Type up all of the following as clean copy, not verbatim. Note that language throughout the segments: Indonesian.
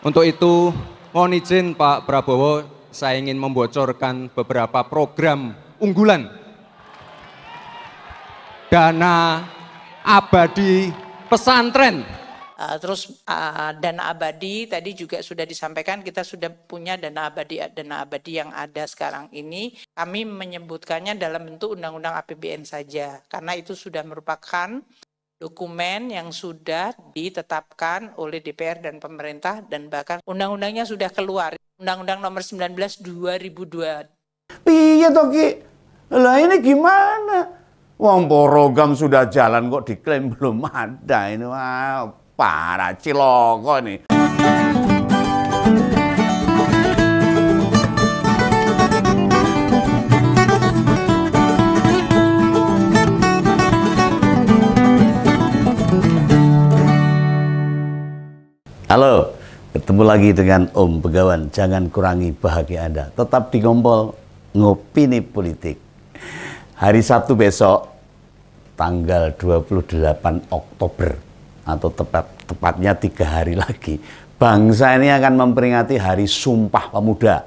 Untuk itu, mohon izin Pak Prabowo, saya ingin membocorkan beberapa program unggulan dana abadi pesantren. Terus dana abadi tadi juga sudah disampaikan, kita sudah punya dana abadi yang ada sekarang ini. Kami menyebutkannya dalam bentuk undang-undang APBN saja, karena itu sudah merupakan dokumen yang sudah ditetapkan oleh DPR dan pemerintah, dan bahkan undang-undangnya sudah keluar. Undang-undang nomor 19 2002. Piye toh Ki? Lah ini gimana? Wong program sudah jalan kok diklaim belum ada ini. Wah, para ciloko nih. Halo, ketemu lagi dengan Om Begawan. Jangan kurangi bahagia Anda. Tetap di Ngompol Ngopini Politik. Hari Sabtu besok, tanggal 28 Oktober, atau tepatnya 3 hari lagi, bangsa ini akan memperingati Hari Sumpah Pemuda.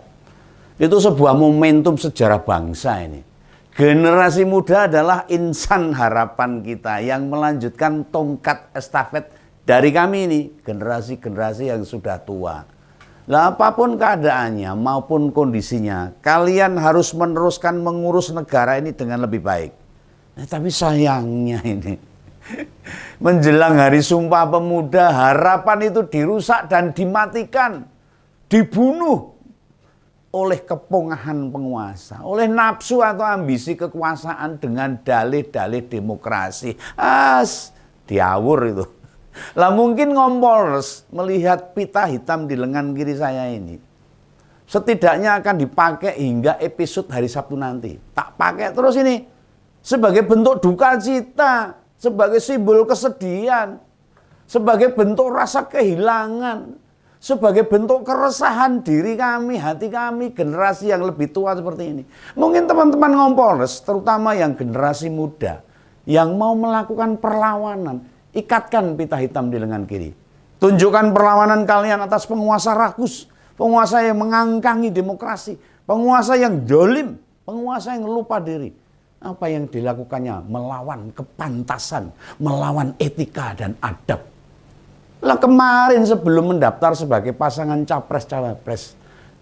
Itu sebuah momentum sejarah bangsa ini. Generasi muda adalah insan harapan kita yang melanjutkan tongkat estafet dari kami ini, generasi-generasi yang sudah tua. Lah apapun keadaannya maupun kondisinya, kalian harus meneruskan mengurus negara ini dengan lebih baik. Tapi sayangnya ini, menjelang Hari Sumpah Pemuda, harapan itu dirusak dan dimatikan, dibunuh oleh kepongahan penguasa, oleh nafsu atau ambisi kekuasaan dengan dalih-dalih demokrasi. Diawur itu. Lah mungkin Ngompolers melihat pita hitam di lengan kiri saya ini, setidaknya akan dipakai hingga episode hari Sabtu nanti. Tak pakai terus ini sebagai bentuk duka cita, sebagai simbol kesedihan, sebagai bentuk rasa kehilangan, sebagai bentuk keresahan diri kami, hati kami, generasi yang lebih tua seperti ini. Mungkin teman-teman Ngompolers, terutama yang generasi muda, yang mau melakukan perlawanan, ikatkan pita hitam di lengan kiri. Tunjukkan perlawanan kalian atas penguasa rakus, penguasa yang mengangkangi demokrasi, penguasa yang dolim, penguasa yang lupa diri. Apa yang dilakukannya? Melawan kepantasan, melawan etika dan adab. Lah kemarin sebelum mendaftar sebagai pasangan capres-cawapres,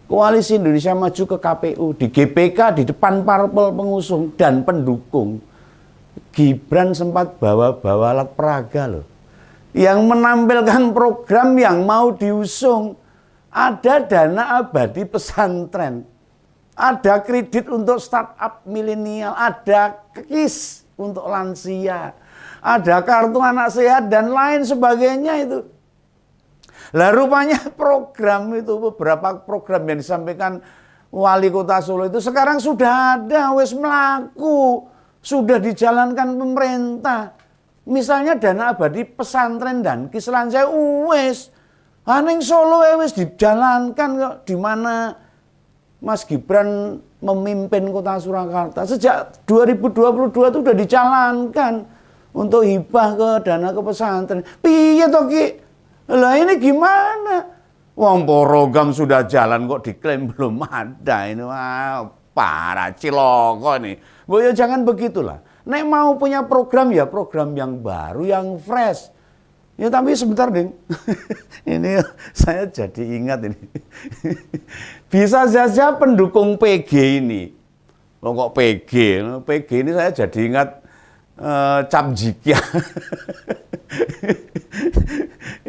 Koalisi Indonesia Maju ke KPU, di GBK, di depan parpol pengusung dan pendukung, Gibran sempat bawa-bawa alat peraga loh, yang menampilkan program yang mau diusung. Ada dana abadi pesantren, ada kredit untuk startup milenial, ada KIS untuk lansia, ada kartu anak sehat dan lain sebagainya itu. Lah rupanya program itu, beberapa program yang disampaikan Wali Kota Solo itu sekarang sudah ada, wis melaku, sudah dijalankan pemerintah. Misalnya dana abadi pesantren dan KIS lansia wis. Ning Solo wis dijalankan kok, di mana Mas Gibran memimpin Kota Surakarta. Sejak 2022 itu sudah dijalankan untuk hibah ke dana ke pesantren. Piye toh Ki? Lah ini gimana? Wong program sudah jalan kok diklaim belum ada ini. Wah, para ciloko nih. Boyo jangan begitulah. Nek mau punya program ya program yang baru, yang fresh. Ya tapi sebentar ding. Ini saya jadi ingat ini. Bisa saja pendukung PG ini. Oh, kok PG? PG ini saya jadi ingat Cap Jikya.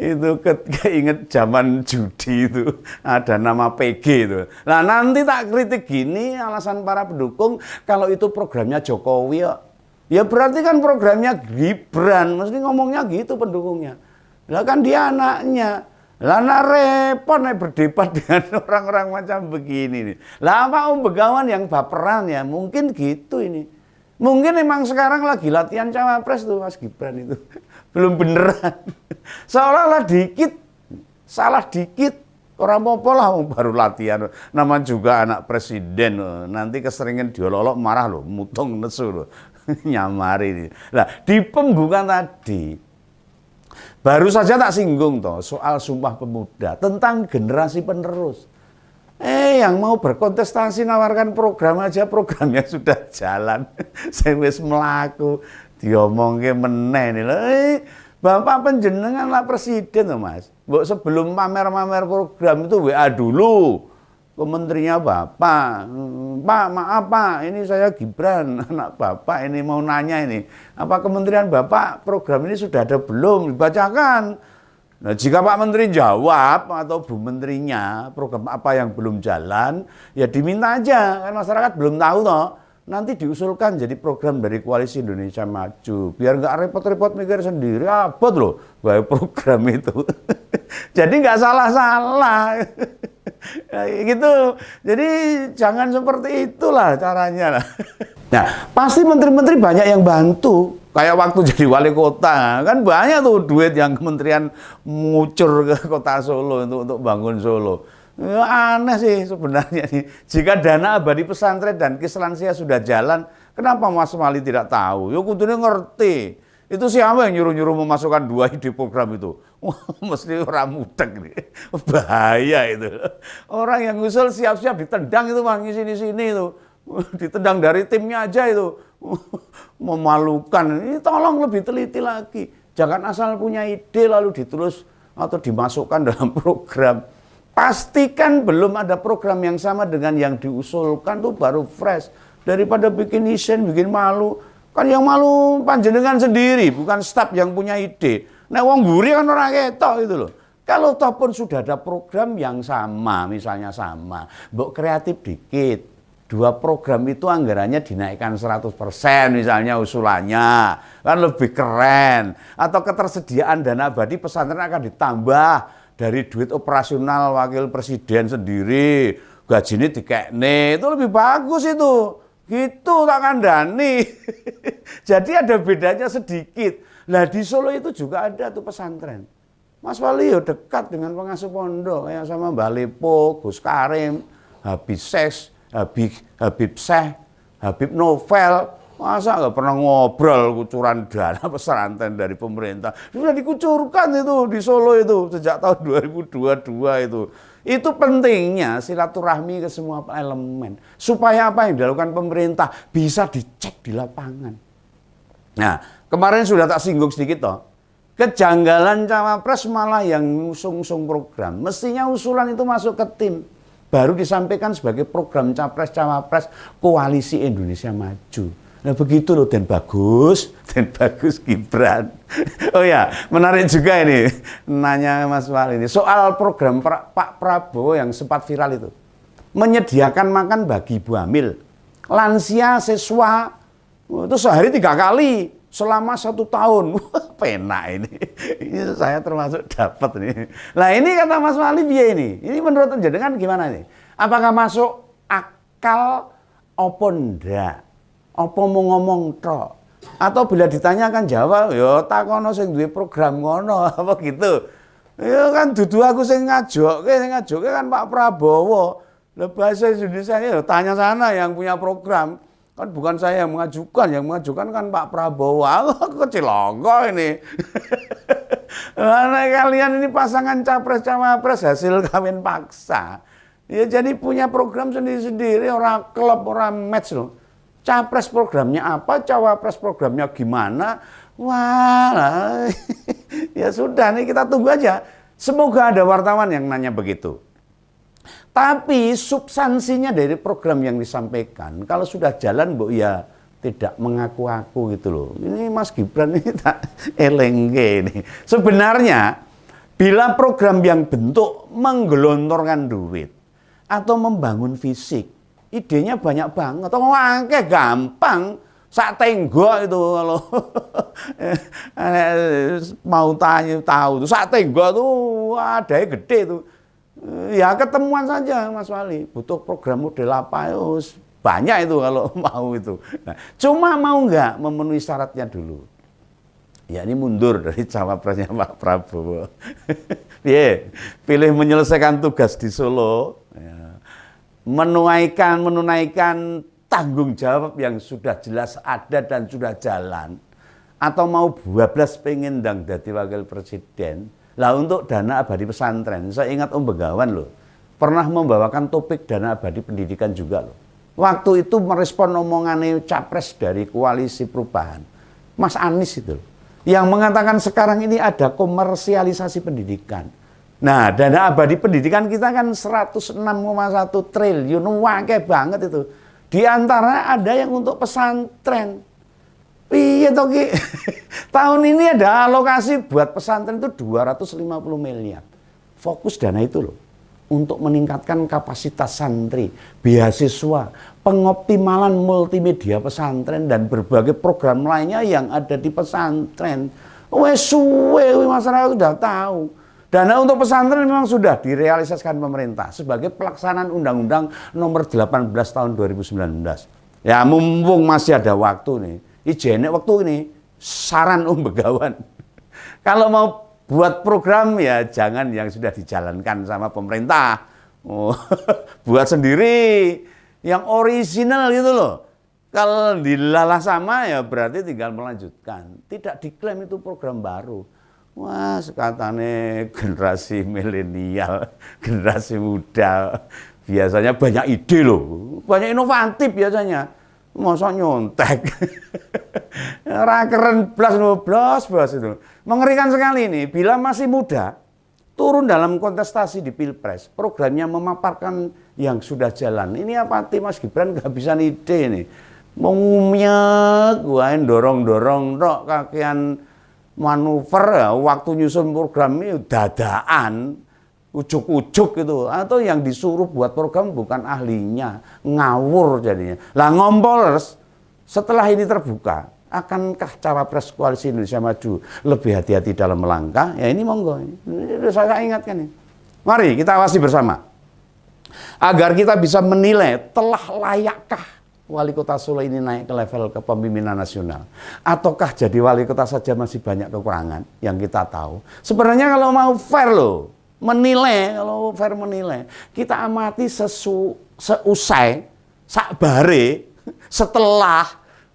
Itu keinget zaman judi itu ada nama PG itu. Nah nanti tak kritik gini alasan para pendukung kalau itu programnya Jokowi ya berarti kan programnya Gibran, mesti ngomongnya gitu pendukungnya. Lah kan dia anaknya. Lah nak repot nih berdebat dengan orang-orang macam begini nih. Lah apa Om Begawan yang baperan ya? Mungkin gitu ini. Mungkin emang sekarang lagi latihan cawapres tuh Mas Gibran itu. Belum beneran. Seolah-olah dikit, salah dikit, orang apa lah baru latihan. Nama juga anak presiden. Nanti keseringan diolok-olok marah loh, mutung nesu loh. Nyamari ini. Nah, di pembukaan tadi, Baru saja tak singgung toh soal Sumpah Pemuda tentang generasi penerus. Yang mau berkontestasi nawarkan program aja, programnya sudah jalan. Saya wis melaku, diomongke meneh nih lho. Bapak penjenengan lah presiden loh Mas. Mbok sebelum pamer-pamer program itu WA dulu ke menterinya Bapak. Pak, maaf Pak, ini saya Gibran, anak Bapak ini mau nanya ini. Apa kementerian Bapak program ini sudah ada belum? Dibacakan. Nah, jika Pak Menteri jawab atau Bu Menterinya program apa yang belum jalan, ya diminta aja, kan masyarakat belum tahu toh. Nanti diusulkan jadi program dari Koalisi Indonesia Maju. Biar nggak repot-repot mikir sendiri, abot loh program itu. Jadi nggak salah-salah. Gitu. Jadi jangan seperti itulah caranya. Nah, pasti menteri-menteri banyak yang bantu. Kayak waktu jadi wali kota, kan banyak tuh duit yang kementerian ngucur ke kota Solo untuk bangun Solo. Ya, aneh sih sebenarnya nih. Jika dana abadi pesantren dan Kislansia sudah jalan, kenapa Mas Wali tidak tahu? Ya kudunya ngerti. Itu siapa yang nyuruh-nyuruh memasukkan 2 ide program itu? Wah, mesti orang mudeng nih. Bahaya itu. Orang yang ngusul siap-siap ditendang itu Bang, sini-sini itu. Ditendang dari timnya aja itu. Memalukan. Ini tolong lebih teliti lagi. Jangan asal punya ide lalu ditulis atau dimasukkan dalam program. Pastikan belum ada program yang sama dengan yang diusulkan tuh baru fresh. Daripada bikin isen, bikin malu. Kan yang malu panjenengan sendiri, bukan staf yang punya ide. Nah wong mburi kan orang ketok itu loh. Kalau toh pun sudah ada program yang sama, misalnya sama, mbok kreatif dikit. 2 program itu anggarannya dinaikkan 100% misalnya usulannya, kan lebih keren. Atau ketersediaan dana abadi pesantren akan ditambah dari duit operasional wakil presiden sendiri, gajinya dikekne, itu lebih bagus itu. Gitu tak kandani. Jadi ada bedanya sedikit. Nah di Solo itu juga ada tuh pesantren. Mas Wali dekat dengan pengasuh pondok, kayak sama Mbak Lepo, Gus Karim, Habib Seks, Habib Syekh, Habib Novel, masa nggak pernah ngobrol kucuran dana pesantren dari pemerintah? Sudah dikucurkan itu di Solo itu sejak tahun 2022 itu. Itu pentingnya silaturahmi ke semua elemen supaya apa yang dilakukan pemerintah bisa dicek di lapangan. Nah kemarin sudah tak singgung sedikit toh. Kejanggalan cawapres malah yang ngusung-usung program. Mestinya usulan itu masuk ke tim. Baru disampaikan sebagai program capres-cawapres Koalisi Indonesia Maju. Nah begitu loh, dan bagus Gibran. Oh ya, menarik juga ini, nanya Mas Wali ini, soal program Pak Prabowo yang sempat viral itu. Menyediakan makan bagi ibu hamil, lansia, siswa, itu sehari 3 kali, selama 1 tahun. Penak ini. Ini saya termasuk dapat nih. Nah ini kata Mas Wali biaya ini menurut jenengan gimana nih? Apakah masuk akal opo ndak? Opo mau ngomong tok? Atau bila ditanyakan jawab, ya takono sing duwe program ngono apa gitu. Ya kan dudu aku sing ngajokke kan Pak Prabowo. Lah bahasa Indonesia ya tanya sana yang punya program. Kan bukan saya yang mengajukan kan Pak Prabowo. Aku kecilongko ini. Nah, kalian ini pasangan capres-cawapres hasil kawin paksa. Ya jadi punya program sendiri-sendiri, orang klub, orang match loh. Capres programnya apa, cawapres programnya gimana. Wah, ya sudah nih kita tunggu aja. Semoga ada wartawan yang nanya begitu. Tapi substansinya dari program yang disampaikan, kalau sudah jalan, Bu, ya tidak mengaku-aku gitu loh. Ini Mas Gibran ini tak elengke ini. Sebenarnya, bila program yang bentuk menggelontorkan duit atau membangun fisik, idenya banyak banget. Oh, angke gampang. Sak tenggok itu kalau mau tanya tahu tuh sak tenggok tuh adanya gede tuh. Ya ketemuan saja Mas Wali, butuh program model apa, banyak itu kalau mau itu. Nah, cuma mau nggak memenuhi syaratnya dulu. Ya ini mundur dari cawapresnya Pak Prabowo. Pilih menyelesaikan tugas di Solo, ya. menunaikan tanggung jawab yang sudah jelas ada dan sudah jalan. atau mau 12 pengen ndang dadi wakil presiden. Lah untuk dana abadi pesantren, saya ingat Om Begawan loh, pernah membawakan topik dana abadi pendidikan juga loh. Waktu itu merespon omongannya capres dari Koalisi Perubahan, Mas Anies itu loh, yang mengatakan sekarang ini ada komersialisasi pendidikan. Nah, dana abadi pendidikan kita kan 106,1 triliun, wakil banget itu. Di antara ada yang untuk pesantren. Iya toh Ki. Tahun ini ada alokasi buat pesantren itu 250 miliar. Fokus dana itu loh. Untuk meningkatkan kapasitas santri, beasiswa, pengoptimalan multimedia pesantren, dan berbagai program lainnya yang ada di pesantren. Wes suwe masyarakat sudah tahu. Dana untuk pesantren memang sudah direalisasikan pemerintah sebagai pelaksanaan Undang-Undang Nomor 18 Tahun 2019. Ya mumpung masih ada waktu nih, ijene waktu ini, saran Om Begawan. Kalau mau buat program ya jangan yang sudah dijalankan sama pemerintah. Oh, buat sendiri, yang original gitu loh. Kalau dilalah sama ya berarti tinggal melanjutkan. Tidak diklaim itu program baru. Wah, katanya generasi milenial, generasi muda, biasanya banyak ide loh, banyak inovatif biasanya. Masa nyontek, rakeren blas itu. Mengerikan sekali ini, bila masih muda, turun dalam kontestasi di Pilpres, programnya memaparkan yang sudah jalan. Ini apa Mas Gibran gak bisa ide nih, mengumyak, dorong-dorong, kakean manuver ya, waktu nyusun program ini dadaan, ujuk-ujuk gitu, atau yang disuruh buat program bukan ahlinya, ngawur jadinya. Lah ngompolers setelah ini terbuka, akankah cawapres Koalisi Indonesia Maju lebih hati-hati dalam melangkah? Ya ini monggo, ini saya ingatkan ini. Mari kita awasi bersama agar kita bisa menilai telah layakkah Wali Kota Solo ini naik ke level kepemimpinan nasional, ataukah jadi wali kota saja masih banyak kekurangan yang kita tahu. Sebenarnya kalau mau fair loh, menilai, kalau fair menilai, kita amati seusai, sakbare, setelah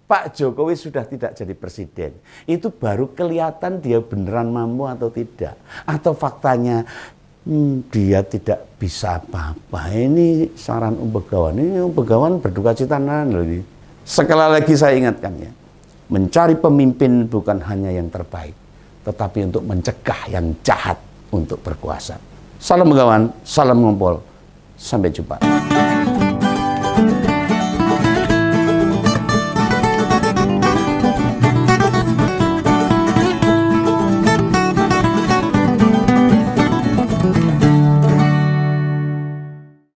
Pak Jokowi sudah tidak jadi presiden. Itu baru kelihatan dia beneran mampu atau tidak. Atau faktanya dia tidak bisa apa-apa. Ini saran Om Begawan. Ini Om Begawan berduka cita loh ini. Sekali lagi saya ingatkan ya, mencari pemimpin bukan hanya yang terbaik, tetapi untuk mencegah yang jahat untuk berkuasa. Salam Begawan, salam ngumpul, sampai jumpa.